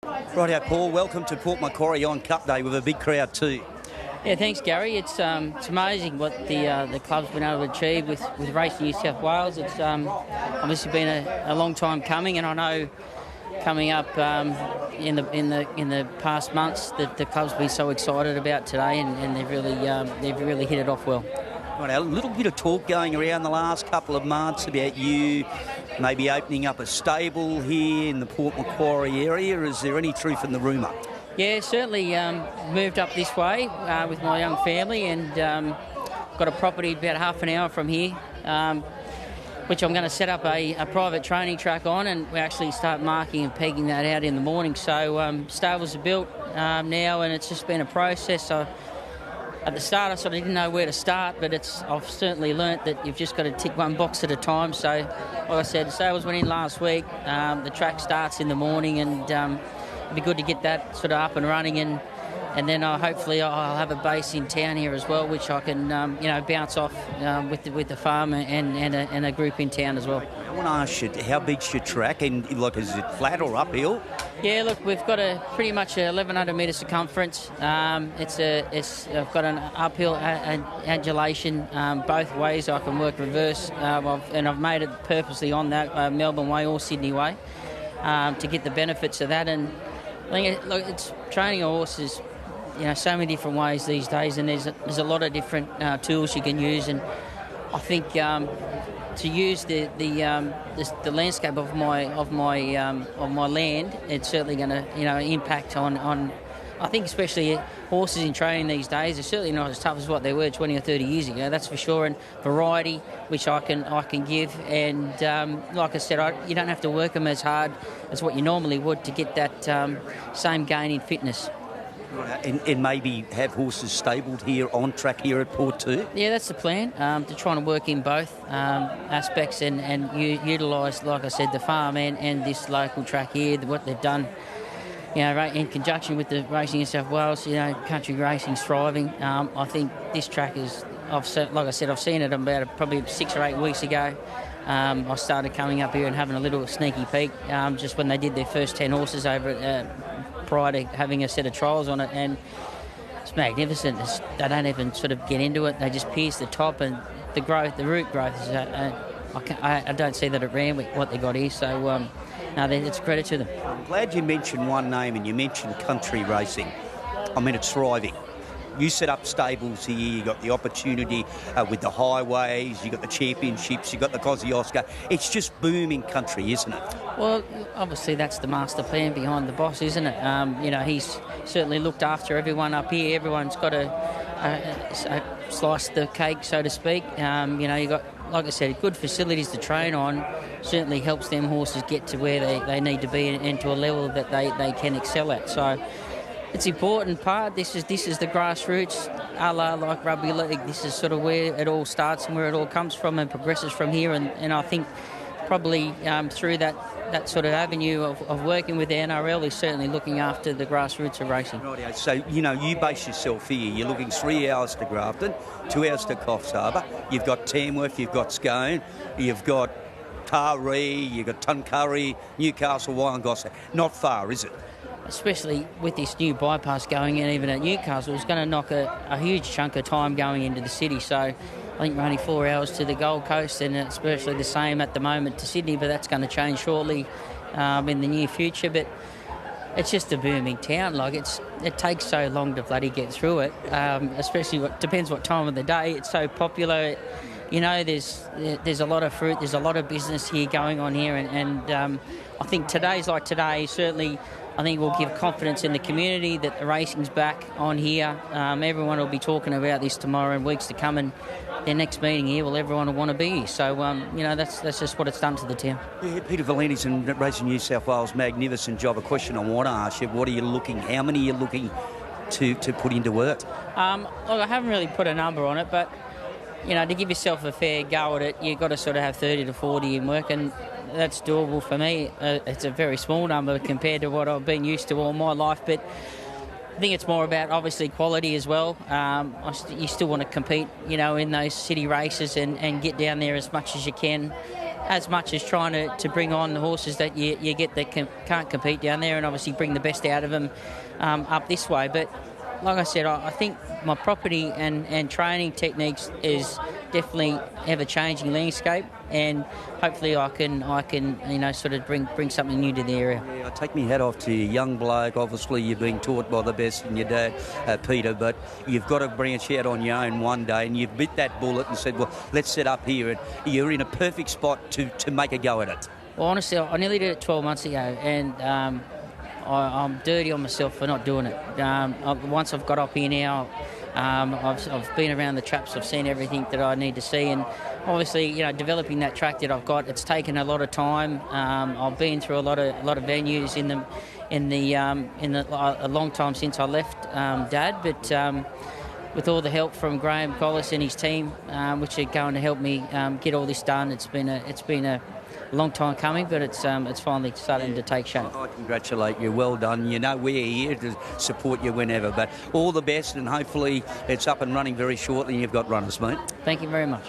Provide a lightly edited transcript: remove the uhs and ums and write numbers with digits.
Rightio, Paul. Welcome to Port Macquarie on Cup Day with a big crowd too. Yeah, thanks, Gary. It's amazing what the club's been able to achieve with Racing New South Wales. It's obviously been a long time coming, and I know coming up in the past months that the club's been so excited about today, and they've really hit it off well. Right, a little bit of talk going around the last couple of months about you maybe opening up a stable here in the Port Macquarie area. Is there any truth in the rumour? Yeah, certainly moved up this way with my young family, and got a property about half an hour from here, which I'm going to set up a private training track on, and we actually start marking and pegging that out in the morning. So stables are built now, and it's just been a process. So at the start, I sort of didn't know where to start, but I've certainly learnt that you've just got to tick one box at a time. So, like I said, the stables went in last week. The track starts in the morning, and it'd be good to get that sort of up and running, and then hopefully I'll have a base in town here as well, which I can bounce off with the farm and a group in town as well. I want to ask you, how big's your track, and is it flat or uphill? Yeah, look, we've got pretty much a 1,100 metre circumference. I've got an uphill adulation both ways. I can work reverse, and I've made it purposely on that Melbourne way or Sydney way to get the benefits of that. And I think it's training a horse is so many different ways these days, and there's a lot of different tools you can use. And I think to use the landscape of my land, it's certainly going to impact on. I think especially horses in training these days are certainly not as tough as what they were 20 or 30 years ago. That's for sure. And variety, which I can give, and like I said, you don't have to work them as hard as what you normally would to get that same gain in fitness. And maybe have horses stabled here on track here at Port too? Yeah, that's the plan, to try and work in both aspects and utilise, like I said, the farm and this local track here, what they've done. In conjunction with the Racing New South Wales, country racing's thriving. I think this track is, like I said, I've seen it about probably 6 or 8 weeks ago. I started coming up here and having a little sneaky peek just when they did their first 10 horses over prior to having a set of trials on it, and it's magnificent. They don't even sort of get into it. They just pierce the top, and the root growth is. I don't see that it ran with what they got here, so it's a credit to them. I'm glad you mentioned one name, and you mentioned country racing. I mean, it's thriving. You set up stables here, you got the opportunity with the highways, you got the championships, you got the Kosciuszko. It's just booming country, isn't it? Well, obviously that's the master plan behind the boss, isn't it? He's certainly looked after everyone up here. Everyone's got a slice the cake, so to speak. You got, like I said, good facilities to train on. Certainly helps them horses get to where they need to be and to a level that they can excel at. So it's an important part. This is the grassroots, a la like rugby league. This is sort of where it all starts and where it all comes from and progresses from here. And I think probably through that sort of avenue of working with the NRL is certainly looking after the grassroots of racing. Right, so, you base yourself here. You're looking 3 hours to Grafton, 2 hours to Coffs Harbour. You've got Tamworth, you've got Scone, you've got Taree, you've got Tuncurry, Newcastle, Wollongong. Not far, is it? Especially with this new bypass going in, even at Newcastle, it's going to knock a huge chunk of time going into the city. So I think we're only 4 hours to the Gold Coast, and it's virtually the same at the moment to Sydney, but that's going to change shortly in the near future. But it's just a booming town. It takes so long to bloody get through it, especially depends what time of the day. It's so popular. There's a lot of fruit, there's a lot of business here going on here, and I think today's like today, certainly I think will give confidence in the community that the racing's back on here. Everyone will be talking about this tomorrow and weeks to come, and their next meeting here, everyone will want to be here. So, that's just what it's done to the town. Yeah, Peter Valenti's in Racing New South Wales, magnificent job. A question I want to ask you, how many are you looking to put into work? I haven't really put a number on it, but to give yourself a fair go at it, you've got to sort of have 30 to 40 in work, and that's doable for me. It's a very small number compared to what I've been used to all my life, but I think it's more about obviously quality as well. You still want to compete, in those city races and get down there as much as you can. as much as trying to bring on the horses that you get that can't compete down there, and obviously bring the best out of them up this way. But like I said, I think my property and training techniques is definitely ever-changing landscape, and hopefully I can sort of bring something new to the area. Yeah, I take my hat off to you, young bloke. Obviously, you've been taught by the best and your dad, Peter, but you've got to branch out on your own one day, and you've bit that bullet and said, well, let's set up here, and you're in a perfect spot to make a go at it. Well, honestly, I nearly did it 12 months ago, and I'm dirty on myself for not doing it. Once I've got up here now, I've been around the traps. I've seen everything that I need to see, and obviously, developing that track that I've got, it's taken a lot of time. I've been through a lot of venues a long time since I left Dad, but with all the help from Graham Collis and his team, which are going to help me get all this done, it's been a long time coming, but it's finally starting to take shape. I congratulate you. Well done. You know we're here to support you whenever, but all the best, and hopefully it's up and running very shortly and you've got runners, mate. Thank you very much.